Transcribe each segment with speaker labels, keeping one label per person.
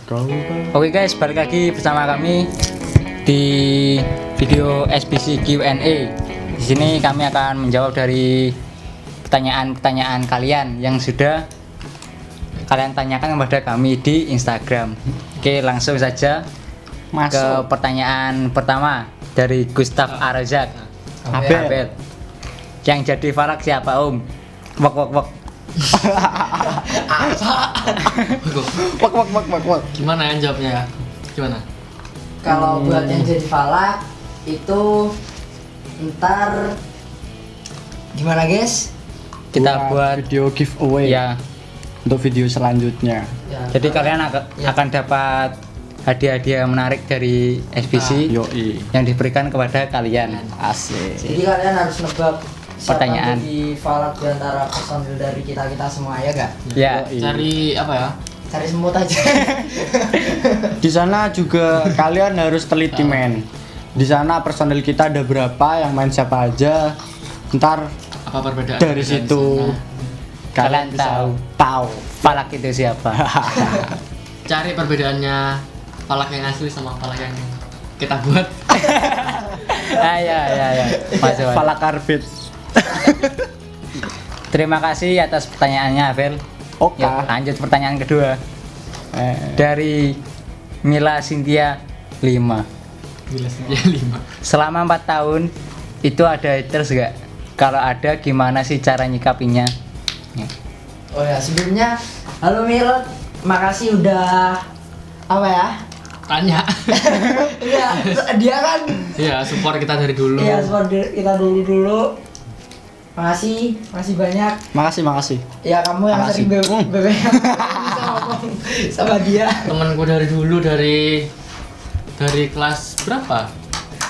Speaker 1: Oke guys, balik lagi bersama kami di video SBC Q&A. Di sini kami akan menjawab dari pertanyaan-pertanyaan kalian yang sudah kalian tanyakan kepada kami di Instagram. Oke, langsung saja ke pertanyaan pertama dari Gustaf Arazak. Abel. Yang jadi Farak siapa, Om? Wok.
Speaker 2: Wak. Gimana yang jawabnya ya? Gimana?
Speaker 3: Kalau buat yang jadi falak itu ntar gimana guys?
Speaker 1: Kita buat
Speaker 4: video giveaway
Speaker 1: ya.
Speaker 4: Untuk video selanjutnya.
Speaker 3: Ya,
Speaker 1: Jadi kalian akan dapat hadiah-hadiah menarik dari SBC
Speaker 4: Yoi.
Speaker 1: yang diberikan kepada kalian.
Speaker 4: Asik.
Speaker 3: Jadi kalian harus nebak siapa
Speaker 1: Pertanyaan.
Speaker 3: yang jadi falak di antara personil dari kita semua ya gak?
Speaker 1: Ya.
Speaker 4: Yoi.
Speaker 2: Cari apa ya?
Speaker 3: Cari semut aja.
Speaker 4: Di sana juga kalian harus teliti men. Di sana personil kita ada berapa, yang main siapa aja. Ntar
Speaker 2: Apa perbedaan?
Speaker 4: dari situ
Speaker 1: Kalian tahu Falak itu siapa.
Speaker 2: Cari perbedaannya falak yang asli sama falak yang kita buat.
Speaker 1: Ya. Masuk.
Speaker 4: Falak Arbit.
Speaker 1: Terima kasih atas pertanyaannya, Abel.
Speaker 4: Oke.
Speaker 1: Yuk, lanjut pertanyaan kedua. Dari Mila Cynthia 5.
Speaker 2: Gila sih ya 5.
Speaker 1: Selama 4 tahun itu ada haters gak? Kalau ada, gimana sih cara nyikapinya?
Speaker 3: Oh ya, sebelumnya halo Milot, makasih udah apa ya?
Speaker 2: Tanya.
Speaker 3: Iya, dia kan
Speaker 2: Iya, support kita dari dulu.
Speaker 3: iya seperti kita dulu. Makasih banyak.
Speaker 4: Makasih.
Speaker 3: Ya kamu yang
Speaker 4: Makasih.
Speaker 3: sering BBM sama dia.
Speaker 2: Temenku dari dulu dari kelas berapa?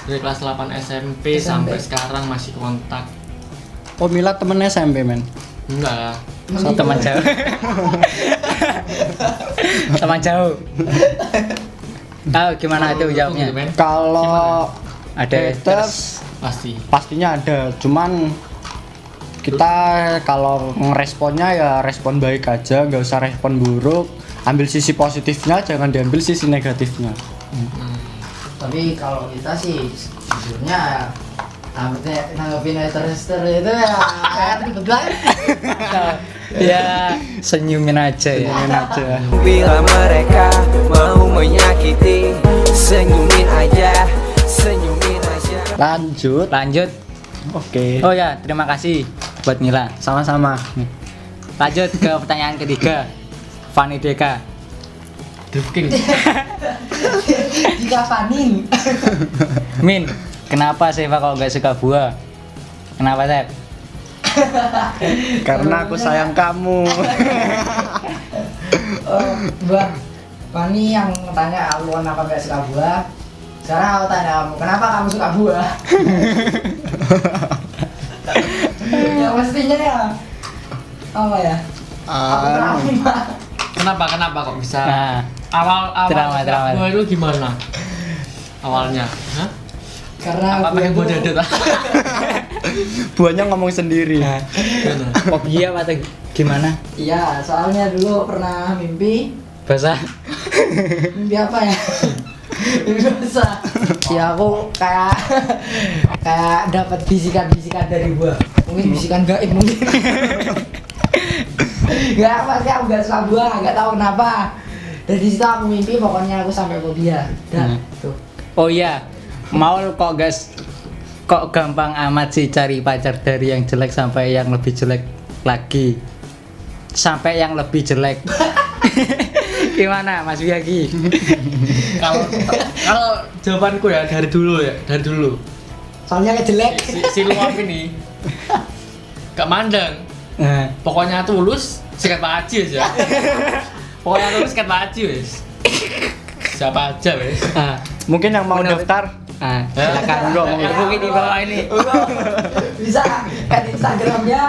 Speaker 2: Dari kelas 8 SMP sampai sekarang masih kontak.
Speaker 4: Oh Mila temen SMP men.
Speaker 2: Enggak.
Speaker 1: Teman jauh. Teman jauh. Tahu gimana itu jawabnya?
Speaker 2: Gitu, men.
Speaker 4: Kalau
Speaker 1: Ada haters.
Speaker 2: Pasti.
Speaker 4: pastinya ada, cuman kita kalau ngeresponnya ya respon baik aja, nggak usah respon buruk. Ambil sisi positifnya, jangan diambil sisi negatifnya.
Speaker 3: Tapi kalau kita sih sejujurnya nanggepin haters itu ya kayak ribet banget.
Speaker 1: Ya, senyumin aja ya.
Speaker 4: Senyumin aja.
Speaker 5: Bila mereka mau menyakiti, senyumin aja.
Speaker 1: Lanjut.
Speaker 4: Oke.
Speaker 1: Oh ya, terima kasih buat Mila.
Speaker 4: Sama-sama.
Speaker 1: Lanjut ke pertanyaan ketiga. Fanny Deka.
Speaker 2: Drifting.
Speaker 3: Dikapanin.
Speaker 1: Min, kenapa Seva kalau nggak suka buah? Kenapa, Sep?
Speaker 4: Karena aku sayang kamu.
Speaker 3: Buat Fani yang tanya aku kenapa gak suka buah. Sekarang aku tanya kamu, kenapa kamu suka buah? Ya mestinya ya apa ya? Aku trauma.
Speaker 2: Kenapa kok bisa?
Speaker 1: Nah,
Speaker 2: Awal
Speaker 1: Drama.
Speaker 2: buah itu gimana? Awalnya? Hah?
Speaker 3: Karena
Speaker 2: Apa pakai buah
Speaker 3: tuh-
Speaker 2: dadet?
Speaker 4: Buahnya ngomong sendiri.
Speaker 2: Gimana?
Speaker 1: fobia atau gimana?
Speaker 3: Iya, soalnya dulu pernah mimpi
Speaker 1: Basah.
Speaker 3: apa ya? Mimpi basah. Ya aku kayak dapat bisikan-bisikan dari buah. Mungkin bisikan gaib mungkin. Gak pasti aku gak suka buah, gak tahu kenapa. Dari situ aku mimpi, pokoknya aku sampai fobia. Dan tuh.
Speaker 1: Oh iya, mau kok gampang amat sih cari pacar dari yang jelek sampai yang lebih jelek lagi. Sampai yang lebih jelek. Gimana Mas Biagi?
Speaker 2: Kalau jawabanku ya dari dulu.
Speaker 3: Soalnya jelek.
Speaker 2: Si luap ini gak mandang.
Speaker 1: Nah,
Speaker 2: Pokoknya tulus, sikat Pak Haji aja. Pokoknya tulus, sikat Pak Haji wes. Siapa aja wes.
Speaker 4: Mungkin yang mau
Speaker 1: Menurut-
Speaker 4: daftar
Speaker 1: silakan bro, hubungi di bawah ini.
Speaker 3: Bisa kan Instagramnya,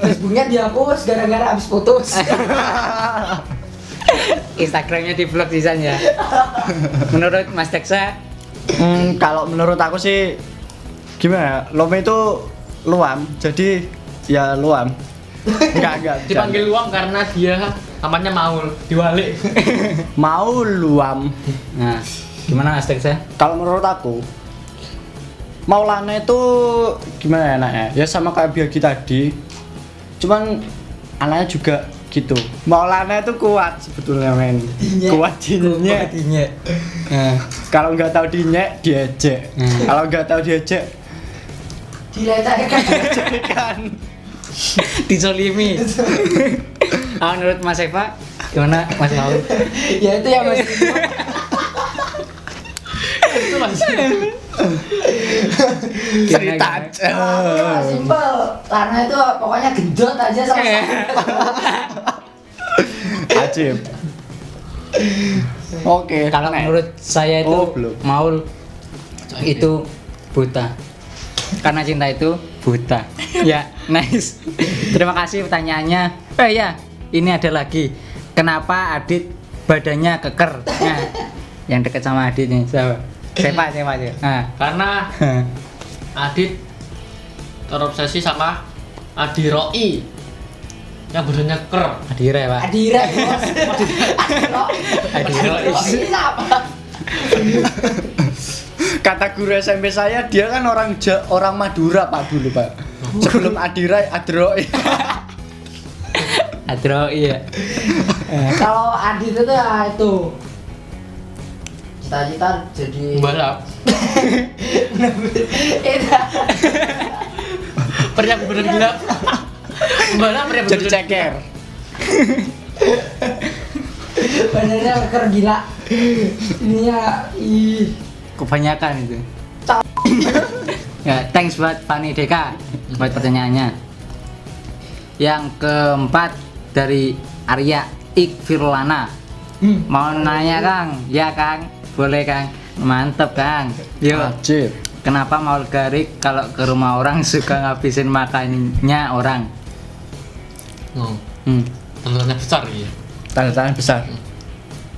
Speaker 3: Facebooknya dihapus gara-gara habis putus.
Speaker 1: Instagramnya di vlog desainnya. Menurut Mas Deksa,
Speaker 4: kalau menurut aku sih gimana ya? Lome itu luam, jadi ya luam. Enggak.
Speaker 2: Dipanggil luang karena dia namanya Maul diwalik.
Speaker 4: Mau luam.
Speaker 1: Nah, gimana Mas Teksa?
Speaker 4: Kalau menurut aku Maulana itu gimana enaknya? Ya sama kayak Biagi tadi. Cuman anaknya juga gitu. Maulana itu kuat sebetulnya men. Kuat dinyek. Nah, kalau nggak tahu dinyek diejek. Kalau nggak tahu diejek
Speaker 3: Dilecehkan.
Speaker 1: Dizolimi. Menurut Mas Eva gimana Mas Maul?
Speaker 3: Ya itu yang masih
Speaker 2: Itu Mas.
Speaker 4: cerita
Speaker 1: Gimana?
Speaker 4: aja.
Speaker 3: simpel. Karena itu pokoknya gendut aja sama
Speaker 4: Ajib. Oke.
Speaker 1: Kalau
Speaker 4: next.
Speaker 1: menurut saya itu
Speaker 4: Oh, belum.
Speaker 1: Maul itu buta. Karena cinta itu buta. Ya, nice. Terima kasih pertanyaannya. Ya, ini ada lagi. Kenapa Adit badannya keker? Nah, yang dekat sama Adit nih, siapa? Siapa aja. Nah.
Speaker 2: Karena Adit terobsesi sama Adi Roi yang badannya ker.
Speaker 1: Adira ya, Pak.
Speaker 3: Adira bos.
Speaker 2: Adira.
Speaker 3: Ini siapa?
Speaker 4: Kata guru SMP saya dia kan orang Madura Pak dulu Pak. Sebelum Adira Adroi.
Speaker 1: Adro iya.
Speaker 3: Kalau Adit itu ya itu cita-cita jadi
Speaker 2: Balap.
Speaker 3: itu
Speaker 2: Pria bener gila. Balap pria
Speaker 4: Jadi
Speaker 2: bener.
Speaker 4: ceker.
Speaker 3: benernya keker gila. Ini ya
Speaker 1: Kebanyakan itu. Ya, thanks buat Fani Deka buat pertanyaannya. Yang keempat dari Arya Ikfirlana. Mau nanya Kang? Ya Kang, boleh Kang. Mantep Kang. Yuk.
Speaker 4: Ajib.
Speaker 1: Kenapa Maul Garik kalau ke rumah orang suka ngabisin makannya orang?
Speaker 2: Oh,
Speaker 1: Hmm.
Speaker 2: tanda besar ya.
Speaker 4: Tanda tangan besar.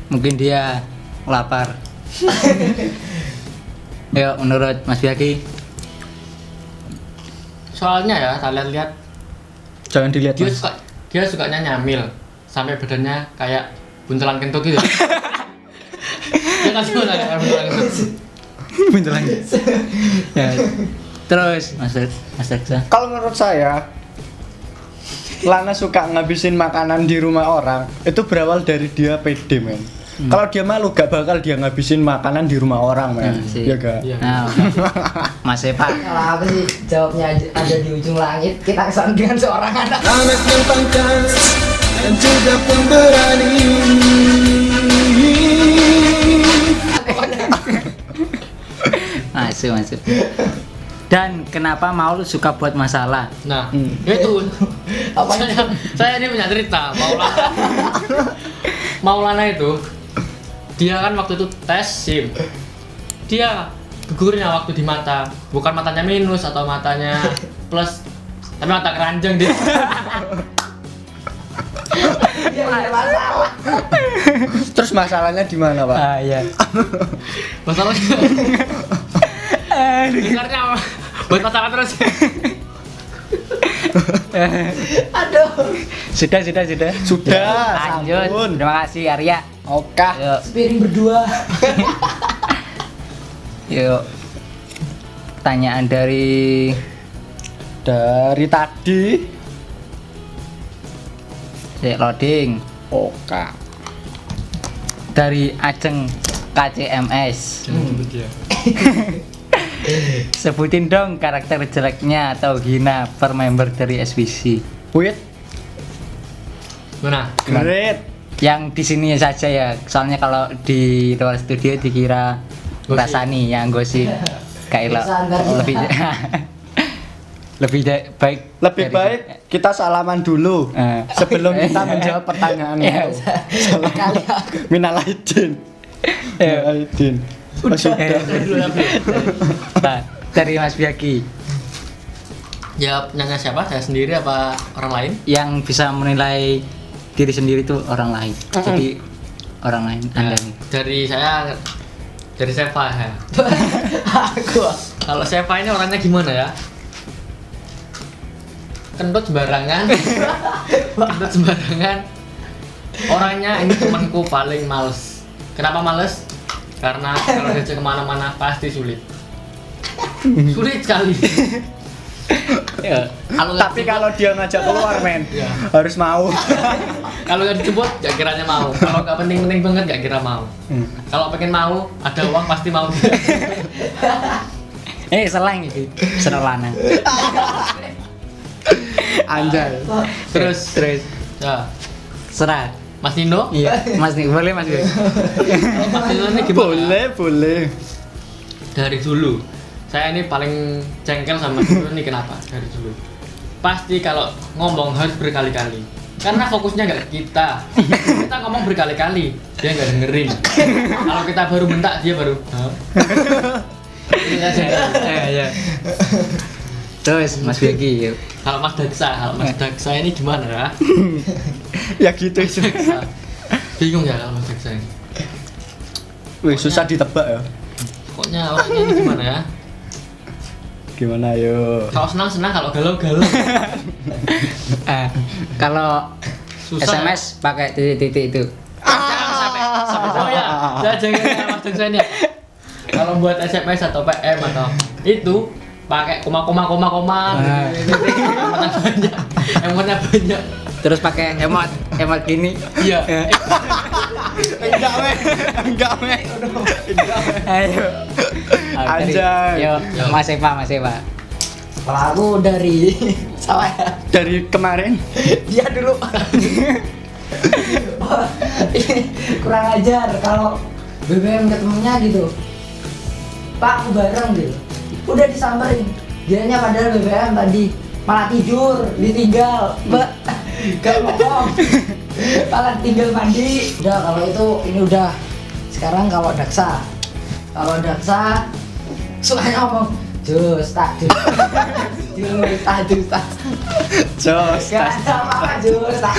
Speaker 1: Mungkin dia lapar. Yuk, menurut Mas Biaki.
Speaker 2: Soalnya ya, kalian lihat
Speaker 4: Jangan dilihat
Speaker 2: dia
Speaker 4: Mas.
Speaker 2: dia sukanya nyamil sampai badannya kayak buntelan kentut gitu. Dia kan suka kayak buntelan kentut.
Speaker 1: Beneran. Ya. Terus Mas Reksa.
Speaker 4: Kalau menurut saya Lana suka ngabisin makanan di rumah orang itu berawal dari dia pede men. Kalau dia malu gak bakal dia ngabisin makanan di rumah orang men.
Speaker 1: Sih.
Speaker 4: Iya gak?
Speaker 2: Iya.
Speaker 1: Nah, Mas Eva.
Speaker 3: kalau apa sih jawabnya ada di ujung langit kita kesana dengan seorang anak.
Speaker 5: Anak yang pangkas dan juga pemberani.
Speaker 1: Masuk. Dan kenapa Maul suka buat masalah?
Speaker 2: Nah, itu
Speaker 3: Apa
Speaker 2: saya ini punya cerita. Maulana itu dia kan waktu itu tes SIM. Dia gugurnya waktu di mata, bukan matanya minus atau matanya plus, tapi mata keranjang dia.
Speaker 3: dia punya masalah?
Speaker 4: Terus masalahnya di mana Pak?
Speaker 1: Iya.
Speaker 2: Masalahnya dengarnya apa? Buat masalah terus.
Speaker 3: Aduh.
Speaker 1: Sudah.
Speaker 4: Sudah.
Speaker 1: Lanjut.
Speaker 4: Sampun.
Speaker 1: Terima kasih Arya.
Speaker 4: Oke.
Speaker 1: Yuk.
Speaker 3: Spiring berdua.
Speaker 1: Yuk. Pertanyaan dari
Speaker 4: tadi.
Speaker 1: loading
Speaker 4: Oke.
Speaker 1: dari Ajeng KCMS. Sebutin dong karakter jeleknya atau hina per member dari SBC.
Speaker 4: Wait.
Speaker 2: Mana?
Speaker 4: Great.
Speaker 1: Yang di sini saja ya. Soalnya kalau di luar studio dikira
Speaker 2: Gosip.
Speaker 1: rasani yang gosip. Kayak
Speaker 3: Bersandar.
Speaker 1: lebih baik
Speaker 4: Lebih
Speaker 1: dari-
Speaker 4: baik kita salaman dulu sebelum kita menjawab pertanyaan
Speaker 1: Iya.
Speaker 4: itu.
Speaker 3: Kali aku.
Speaker 4: Minal aidin.
Speaker 1: Iya.
Speaker 4: Minal aidin. Sudah.
Speaker 1: Nah, dari Mas Biaki
Speaker 2: Ya penyanyi siapa? Saya sendiri apa orang lain?
Speaker 1: yang bisa menilai diri sendiri itu orang lain. Jadi orang lain Anda nih.
Speaker 2: Dari Seva ya.
Speaker 3: Aku.
Speaker 2: Kalau Seva ini orangnya gimana ya? Kentut sembarangan. Orangnya ini temanku paling males. Kenapa males? Karena kalau diajak kemana-mana pasti sulit. Sulit sekali.
Speaker 1: Ya.
Speaker 4: Tapi kalau dia ngajak keluar men,
Speaker 2: Iya.
Speaker 4: harus mau.
Speaker 2: Kalau nggak dijemput, gak kiranya mau. Kalau nggak penting-penting banget, gak kira mau. Kalau pengen mau, ada uang pasti mau.
Speaker 1: Selang iki. Seneng lanang.
Speaker 4: Anjay.
Speaker 2: Terus, ya,
Speaker 1: Serah.
Speaker 2: Mas Nino,
Speaker 1: Iya, Mas nih, boleh Mas.
Speaker 2: kalau Mas Nino ini gimana?
Speaker 4: Boleh.
Speaker 2: Dari dulu, saya ini paling jengkel sama Mas Nino ini kenapa? Dari dulu. Pasti kalau ngomong harus berkali-kali. Karena fokusnya nggak ke kita. Kita ngomong berkali-kali, dia nggak dengerin. Kalau kita baru bentak, dia baru. Hah? Ini aja.
Speaker 1: Iya. Terus Mas Begi, yuk.
Speaker 2: Kalau Mas Daksa ini gimana ya?
Speaker 4: Ya gitu sih.
Speaker 2: Daksa. Bingung ya kalau Mas Daksa ini.
Speaker 4: Wih, susah ditebak ya.
Speaker 2: Pokoknya orangnya ini gimana ya?
Speaker 4: Gimana yo?
Speaker 2: Kalau senang, kalau galau.
Speaker 1: Kalau
Speaker 2: Susah.
Speaker 1: SMS pakai titik-titik itu.
Speaker 2: Sampai. Oh ya, saya jangan Mas Daksa ini ya. Kalau buat SMS atau PM atau itu pakai koma. Emotnya banyak.
Speaker 1: Terus pakai emot gini.
Speaker 2: Iya.
Speaker 4: Enggak, men.
Speaker 1: Ayo.
Speaker 4: Anjay.
Speaker 1: Yo, Mas Eva.
Speaker 3: Kalau aku dari sama ya.
Speaker 4: Dari kemarin
Speaker 3: Dia dulu. Kurang ajar kalau BBM ketemunya gitu. Pak, aku bareng gitu. Udah disamperin. Dianya padahal BBM tadi malah tidur, ditinggal. Mbak, gak ngomong. Malah tinggal mandi. Udah kalau itu ini udah. Sekarang kalau Daksa suka ngomong Jus, tak.
Speaker 4: jos.
Speaker 3: Gak ada apa-apa Jus, tak.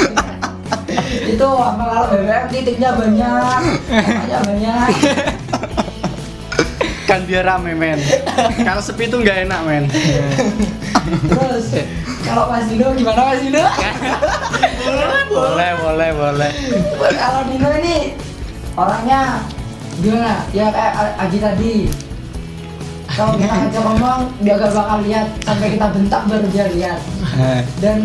Speaker 3: Itu apa kalau BBM titiknya banyak, namanya banyak.
Speaker 4: Kan biar rame men. Kalau sepi tuh nggak enak men.
Speaker 3: Terus kalau Mas Dino gimana Mas Dino?
Speaker 4: Boleh.
Speaker 3: Kalau Dino ini orangnya gimana? Ya kayak Aji tadi. Kalau kita ngajak ngomong dia gak bakal lihat sampai kita bentak baru dia lihat. Dan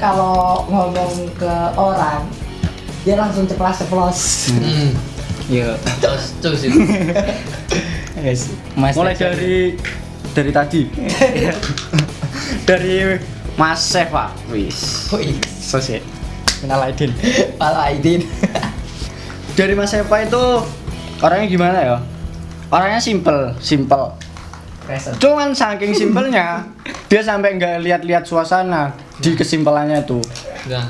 Speaker 3: kalau ngomong ke orang dia langsung ceplos.
Speaker 1: Yo.
Speaker 2: Terus itu.
Speaker 1: Yes. Mas
Speaker 4: Mulai
Speaker 1: Daksa.
Speaker 4: dari tadi. Dari Mas Seva. Wis. Sosek. Minal aidin.
Speaker 3: Pala Aidin.
Speaker 4: Dari Mas Seva itu orangnya gimana ya? Orangnya simple.
Speaker 3: Present.
Speaker 4: Cuman saking simpelnya dia sampai nggak lihat-lihat suasana di kesimpelannya itu.
Speaker 2: Enggak.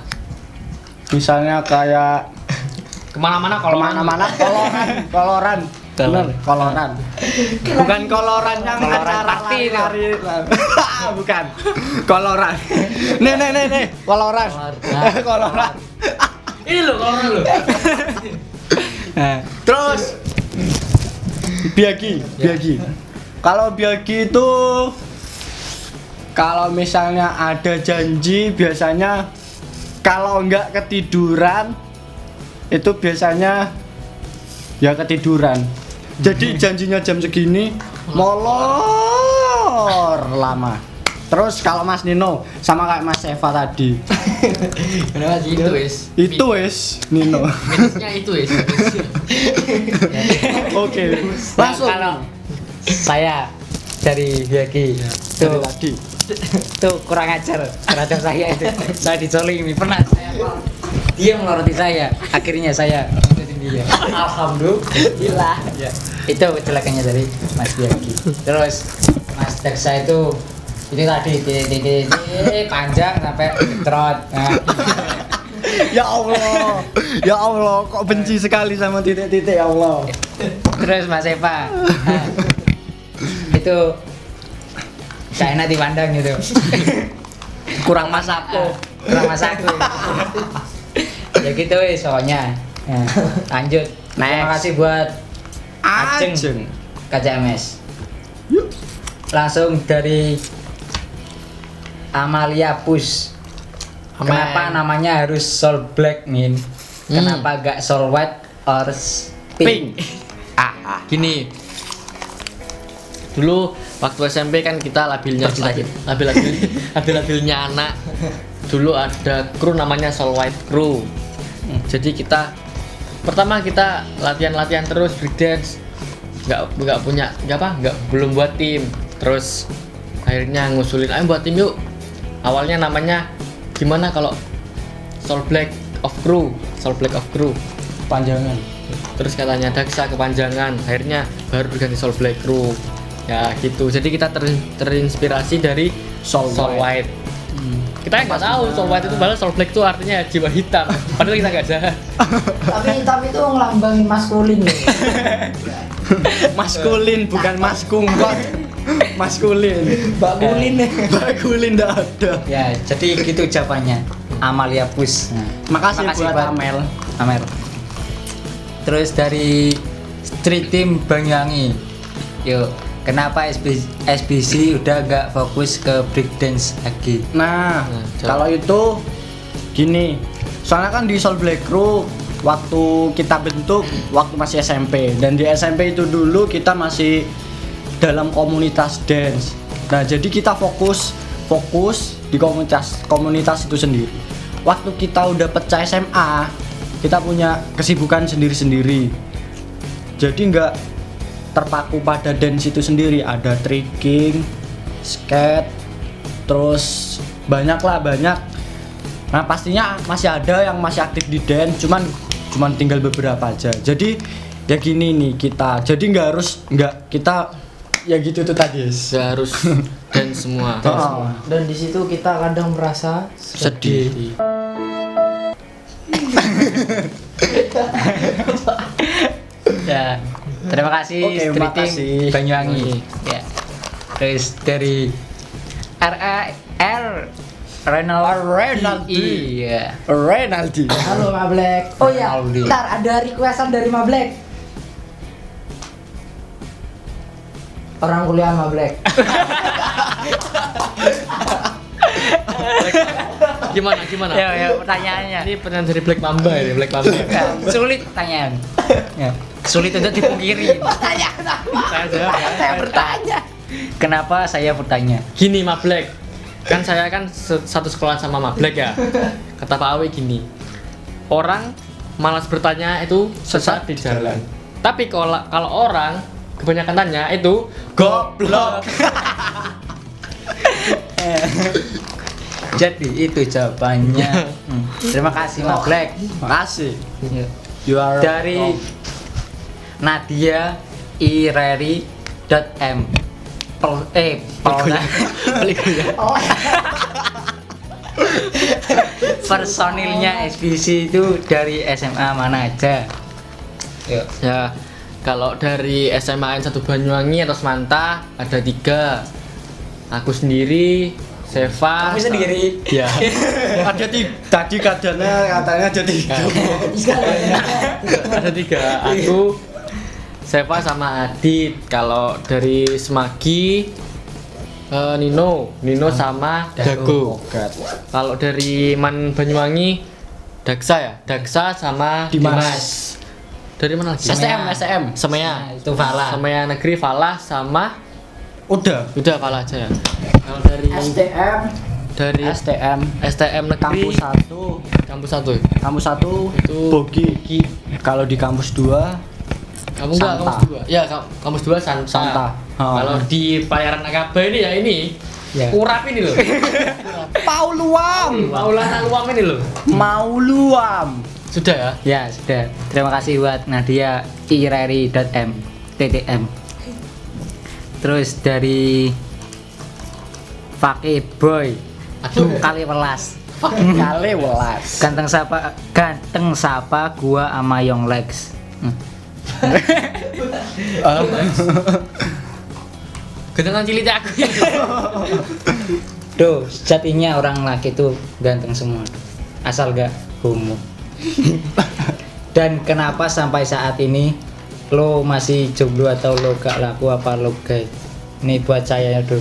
Speaker 4: Misalnya kayak
Speaker 2: Kemana-mana kalau
Speaker 4: kemana-mana koloran. Bener, koloran. Bukan koloran yang
Speaker 1: Koloran
Speaker 4: acara
Speaker 1: pasti itu.
Speaker 4: lari-lari. Bukan. Koloran. Nih, koloran. Koloran.
Speaker 2: Ini loh kalau lo.
Speaker 4: Terus Biagi. Kalau Biagi itu kalau misalnya ada janji biasanya kalau nggak ketiduran itu biasanya ya ketiduran. Jadi janjinya jam segini molor lama. Terus kalau Mas Nino sama kayak Mas Eva tadi.
Speaker 3: Kenapa Mas Dino?
Speaker 4: Itu wes Nino.
Speaker 2: Minusnya itu ya.
Speaker 4: Oke. Langsung.
Speaker 1: Kalau saya dari Biagi
Speaker 4: Dari
Speaker 1: tuh
Speaker 4: tadi.
Speaker 1: tuh kurang ajar terhadap saya itu. Saya dizolimi pernah dia meloroti saya, akhirnya saya ngikutin dia.
Speaker 3: Alhamdulillah.
Speaker 1: Ya, itu kecelakannya dari Mas Biagi. Terus Mas Daksa itu tadi titik panjang sampai trot. Nah,
Speaker 4: Ya Allah, kok benci sekali sama titik-titik ya Allah.
Speaker 1: terus Mas Eva, nah, itu gak enak dipandang gitu.
Speaker 4: Kurang masako.
Speaker 1: Kurang masaku. Ya gitu soalnya. Nah, lanjut. Terima kasih buat Ajeng KCMS. Langsung dari Amalia Push. Kenapa namanya harus Soul Black, Min? Kenapa gak Soul White or Pink?
Speaker 2: Gini. Dulu waktu SMP kan kita labilnya labil-labilnya anak. Dulu ada kru namanya Soul White Crew. Jadi kita pertama kita latihan terus breakdance. Belum buat tim. Terus akhirnya ngusulin ayo buat tim yuk. Awalnya namanya gimana kalau Soul Black of Crew.
Speaker 4: Panjangan.
Speaker 2: Terus katanya Daksa kepanjangan, akhirnya baru diganti Soul Black Crew. Ya gitu. Jadi kita terinspirasi dari
Speaker 4: Soul
Speaker 2: White. Kita nggak tahu Soul White itu padahal Soul Black itu artinya jiwa hitam. Padahal kita nggak jahat.
Speaker 3: Tapi hitam itu ngelambangin maskulin loh.
Speaker 4: Maskulin bukan maskungkot. Maskulin.
Speaker 3: Bakulin nih.
Speaker 4: Bakulin enggak ada.
Speaker 1: Ya, jadi gitu jawabannya. Amalia Pus.
Speaker 4: Makasih buat Amel.
Speaker 1: Terus dari Street Team Banyuwangi. Yuk, kenapa SBC udah gak fokus ke breakdance lagi?
Speaker 4: Nah,
Speaker 2: coba.
Speaker 4: kalau itu gini. Soalnya kan di Soul Black Crew waktu kita bentuk waktu masih SMP, dan di SMP itu dulu kita masih dalam komunitas dance. Nah, jadi kita fokus di komunitas itu sendiri. Waktu kita udah pecah SMA, kita punya kesibukan sendiri-sendiri. Jadi nggak terpaku pada dance itu sendiri. Ada tricking, skate, terus banyak. Nah, pastinya masih ada yang masih aktif di dance, cuman tinggal beberapa aja. Jadi ya gini nih kita. Jadi kita ya gitu tuh tadi.
Speaker 2: Nggak harus dance semua.
Speaker 3: Dan di situ kita kadang merasa
Speaker 2: Sedih.
Speaker 1: Ya, terima kasih
Speaker 4: Oke,
Speaker 1: Street
Speaker 4: makasih.
Speaker 1: Team Banyuwangi. Ya. Terus dari Renaldi. Iya.
Speaker 4: Renaldi.
Speaker 3: halo Mablek. Oh iya,
Speaker 1: Renaldi.
Speaker 3: ntar ada requestan dari Mablek. Orang kuliah Mablek.
Speaker 2: Gimana?
Speaker 1: Ya, pertanyaannya.
Speaker 2: Ini pertanyaan dari Black Mamba ini, Black Mamba.
Speaker 1: Ya, sulit pertanyaan. Ya, sulit untuk dipungkiri.
Speaker 2: Saya jawab ya.
Speaker 3: Saya bertanya.
Speaker 1: Kenapa saya bertanya?
Speaker 2: Gini Mablek, kan saya kan satu sekolah sama Mablek ya. Kata Pak Awi gini, orang malas bertanya itu sesat di jalan. Tapi kalau orang kebanyakan tanya itu goblok.
Speaker 1: Jadi itu jawabannya. Terima kasih Mablek.
Speaker 4: Makasih.
Speaker 1: Ya.
Speaker 4: You are
Speaker 1: Dari Nadia Ireri.m personilnya SBC itu dari SMA mana aja? Yuk.
Speaker 2: Ya, kalau dari SMA N1 Banyuwangi atau Semanta ada 3. Aku sendiri, Seva.
Speaker 1: Kamu sendiri?
Speaker 2: Ya.
Speaker 4: ada tadi katanya ada 3.
Speaker 2: Ada 3. Aku, Seva sama Adit. Kalau dari Semagi, Nino sama Dago. Kalau dari Man Banyuwangi, Daksa sama
Speaker 4: Dimas.
Speaker 2: Dari mana lagi?
Speaker 4: STM.
Speaker 2: Semea.
Speaker 1: Nah, itu Fala.
Speaker 2: Semea Negeri Falah sama
Speaker 4: Udah
Speaker 2: Falah aja ya. Kalau dari
Speaker 4: STM
Speaker 2: STM Negeri
Speaker 4: kampus 1
Speaker 2: kampus 1
Speaker 4: itu Bogi. Kalau di kampus 2
Speaker 2: kamu enggak
Speaker 4: Santa.
Speaker 2: kampus 2. Ya, kampus 2 Santa. Kalau di Pelayaran AKB ini ya ini.
Speaker 1: Ya.
Speaker 2: Urap ini loh.
Speaker 4: Pauluam.
Speaker 2: Maulana Luam ini loh.
Speaker 4: Mauluam.
Speaker 2: Sudah ya?
Speaker 1: Ya, sudah. Terima kasih buat Nadia Ireri.m TTM. Terus dari Fakih Boy.
Speaker 2: Aduh.
Speaker 1: Kali welas.
Speaker 4: Kali welas.
Speaker 1: Ganteng sapa gua ama Young Lex.
Speaker 2: Gantengan cilik aku.
Speaker 1: Duh, sejatinya orang laki itu ganteng semua. Asal gak homo. Dan kenapa sampai saat ini lo masih jomblo atau lo gak laku apa lo gay? Ini buat saya tuh.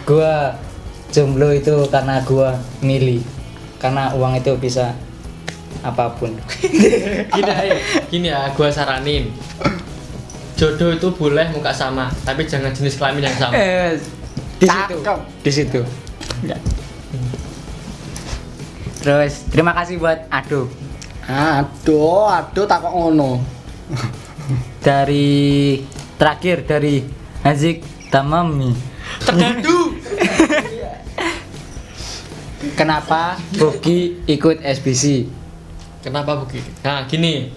Speaker 1: Gua jomblo itu karena gua milih. Karena uang itu bisa apapun.
Speaker 2: Gini ya, gua saranin. Jodoh itu boleh muka sama, tapi jangan jenis kelamin yang sama.
Speaker 1: Di situ.
Speaker 4: Cakep.
Speaker 1: Di situ. Terus terima kasih buat Ado
Speaker 4: Aduh, tak kok ngono.
Speaker 1: dari terakhir dari Hazik Tamami.
Speaker 2: Tergantung.
Speaker 1: Kenapa Bogi ikut SBC?
Speaker 2: Kenapa begitu? Nah, gini.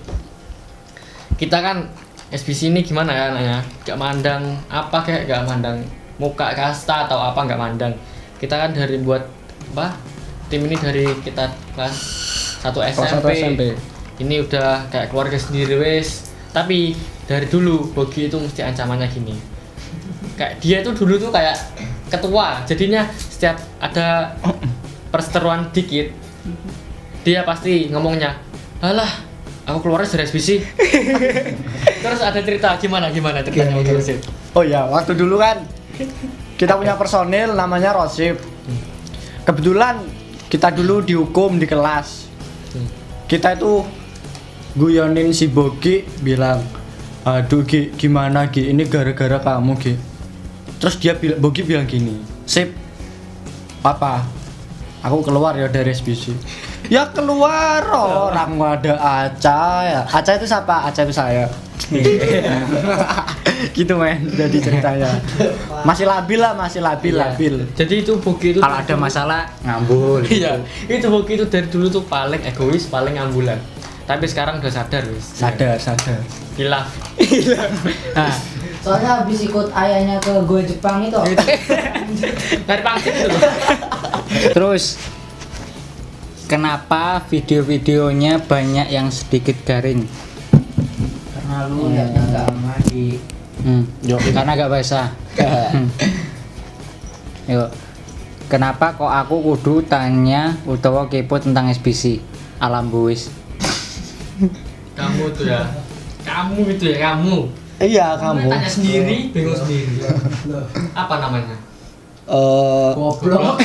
Speaker 2: Kita kan SBC ini gimana ya nanya? Gak mandang apa kayak gak mandang muka kasta atau apa gak mandang. Kita kan dari buat apa? Tim ini dari kita kelas 1 SMP. Ini udah kayak keluarga sendiri wes. Tapi dari dulu Bogi itu mesti ancamannya gini. Kayak dia tuh dulu tuh kayak ketua. Jadinya setiap ada perseteruan dikit dia pasti ngomongnya, "Alah, aku keluar dari SBC." Terus ada cerita gimana ceritanya waktu itu?
Speaker 4: Oh ya, waktu dulu kan kita punya personil namanya Rosip. Kebetulan kita dulu dihukum di kelas. Kita itu guyonin si Bogi bilang, "Aduh Gi, gimana Gi? Ini gara-gara kamu Gi." Terus Bogi bilang gini, "Sip, apa? Aku keluar ya dari SBC." Ya keluar, orang ada Aca ya. Aca itu siapa? Aca itu saya. Gitu men, jadi ceritanya. Masih labil lah, labil.
Speaker 2: Jadi itu Bogi itu
Speaker 1: Kalau ada masalah ngambul.
Speaker 2: iya, itu Bogi itu dari dulu tuh paling egois, paling ambulan. Tapi sekarang udah sadar wis.
Speaker 4: Sadar.
Speaker 2: Hilaf.
Speaker 1: Nah,
Speaker 3: Soalnya habis ikut ayahnya ke Goa Jepang itu.
Speaker 2: Dari pangsit itu.
Speaker 1: terus kenapa video-videonya banyak yang sedikit garing?
Speaker 3: Karena lu liatnya nggak mandi.
Speaker 1: Karena gak basah. Yuk. Kenapa kok aku kudu tanya utawa kepo tentang SBC? Alam buis.
Speaker 2: Kamu tuh ya. Kamu itu ya kamu.
Speaker 4: Iya kamu.
Speaker 2: Tanya sendiri, bingung sendiri. Apa namanya?
Speaker 3: Goblok.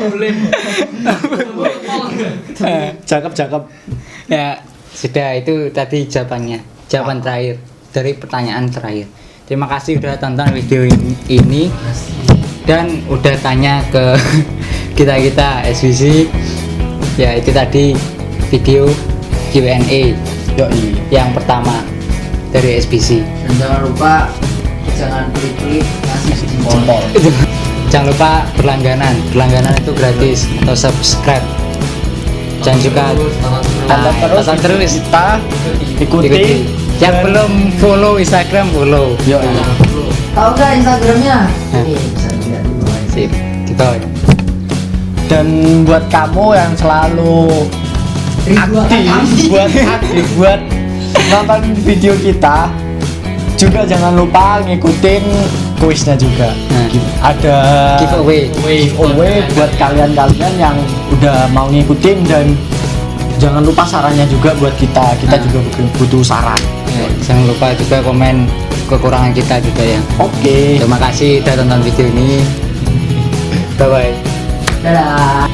Speaker 2: Boleh.
Speaker 4: Cakep.
Speaker 1: Ya, sudah itu tadi jawabannya. Jawaban terakhir dari pertanyaan terakhir. Terima kasih udah tonton video ini dan udah tanya ke kita SBC. Ya, itu tadi video Q&A yang pertama dari SBC.
Speaker 3: Dan jangan lupa jangan pelit-pelit ngasih jempol.
Speaker 1: Jangan lupa berlangganan itu gratis atau subscribe. Jangan juga tonton terus
Speaker 4: kita ikuti.
Speaker 1: Yang belum follow Instagram follow.
Speaker 3: Tahu nggak Instagramnya?
Speaker 1: Hah?
Speaker 3: Ini bisa dilihat di bawah ini.
Speaker 1: Sip, gitu.
Speaker 4: Dan buat kamu yang selalu aktif buat nonton video kita, juga jangan lupa ngikutin kuisnya juga.
Speaker 1: Nah.
Speaker 4: Ada giveaway buat kalian-kalian yang udah mau ngikutin, dan jangan lupa sarannya juga buat kita juga butuh saran.
Speaker 1: Ya, jangan lupa juga komen kekurangan kita juga ya.
Speaker 4: Oke.
Speaker 1: Terima kasih udah tonton video ini. Bye bye.
Speaker 3: Dadah.